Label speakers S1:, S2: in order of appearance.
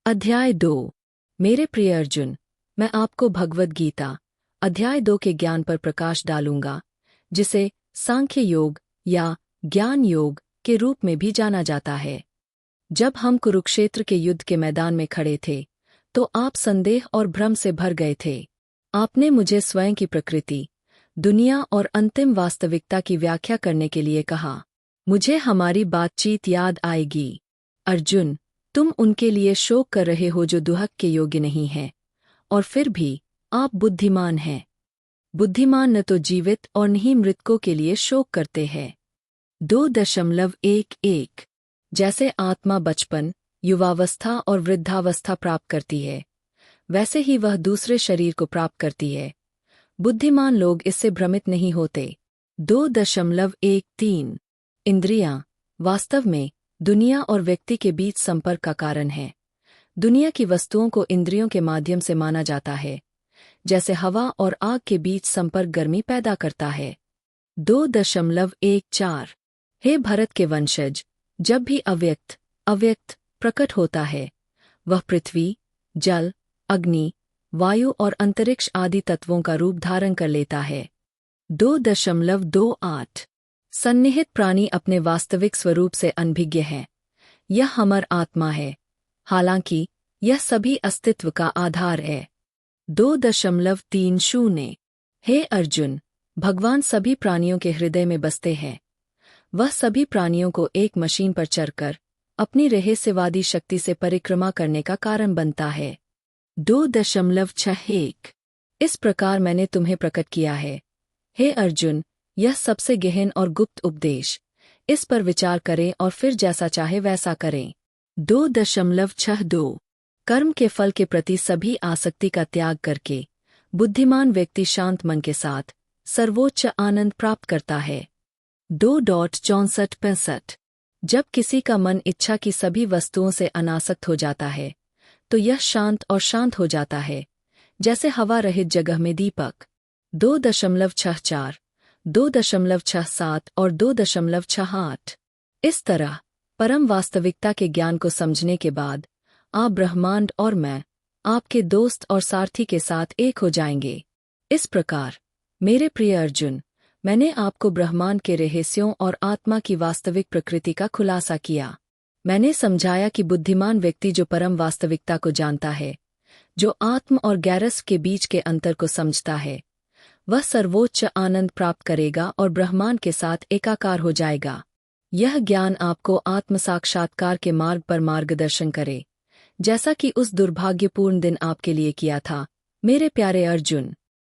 S1: अध्याय 2। मेरे प्रिय अर्जुन, मैं आपको भगवद गीता अध्याय 2 के ज्ञान पर प्रकाश डालूंगा, जिसे सांख्य योग या ज्ञान योग के रूप में भी जाना जाता है। जब हम कुरुक्षेत्र के युद्ध के मैदान में खड़े थे, तो आप संदेह और भ्रम से भर गए थे। आपने मुझे स्वयं की प्रकृति, दुनिया और अंतिम वास्तविकता की व्याख्या करने के लिए कहा। मुझे हमारी बातचीत याद आएगी। अर्जुन, तुम उनके लिए शोक कर रहे हो जो दुहक के योग्य नहीं है, और फिर भी आप बुद्धिमान हैं। बुद्धिमान न तो जीवित और न ही मृतकों के लिए शोक करते हैं। 2.11 जैसे आत्मा बचपन, युवावस्था और वृद्धावस्था प्राप्त करती है, वैसे ही वह दूसरे शरीर को प्राप्त करती है। बुद्धिमान लोग इससे भ्रमित नहीं होते। 2.13 इंद्रियां वास्तव में दुनिया और व्यक्ति के बीच संपर्क का कारण है। दुनिया की वस्तुओं को इंद्रियों के माध्यम से माना जाता है, जैसे हवा और आग के बीच संपर्क गर्मी पैदा करता है। 2.14 हे भरत के वंशज, जब भी अव्यक्त प्रकट होता है, वह पृथ्वी, जल, अग्नि, वायु और अंतरिक्ष आदि तत्वों का रूप धारण कर लेता है। 2.28 सन्निहित प्राणी अपने वास्तविक स्वरूप से अनभिज्ञ है। यह हमर आत्मा है, हालांकि यह सभी अस्तित्व का आधार है। 2.30 हे अर्जुन, भगवान सभी प्राणियों के हृदय में बसते हैं। वह सभी प्राणियों को एक मशीन पर चढ़कर अपनी रहस्यवादी शक्ति से परिक्रमा करने का कारण बनता है। 2.61 इस प्रकार मैंने तुम्हें प्रकट किया है। हे अर्जुन, यह सबसे गहन और गुप्त उपदेश, इस पर विचार करें और फिर जैसा चाहे वैसा करें। 2.62 कर्म के फल के प्रति सभी आसक्ति का त्याग करके बुद्धिमान व्यक्ति शांत मन के साथ सर्वोच्च आनंद प्राप्त करता है। 2.64 जब किसी का मन इच्छा की सभी वस्तुओं से अनासक्त हो जाता है, तो यह शांत हो जाता है, जैसे हवा रहित जगह में दीपक। 2.64 2.67 और 2.68 इस तरह परम वास्तविकता के ज्ञान को समझने के बाद आप ब्रह्मांड और मैं, आपके दोस्त और सारथी के साथ एक हो जाएंगे। इस प्रकार मेरे प्रिय अर्जुन, मैंने आपको ब्रह्मांड के रहस्यों और आत्मा की वास्तविक प्रकृति का खुलासा किया। मैंने समझाया कि बुद्धिमान व्यक्ति जो परम वास्तविकता को जानता है, जो आत्म और गैरस के बीच के अंतर को समझता है, वह सर्वोच्च आनंद प्राप्त करेगा और ब्रह्मांड के साथ एकाकार हो जाएगा। यह ज्ञान आपको आत्म साक्षात्कार के मार्ग पर मार्गदर्शन करे, जैसा कि उस दुर्भाग्यपूर्ण दिन आपके लिए किया था, मेरे प्यारे अर्जुन।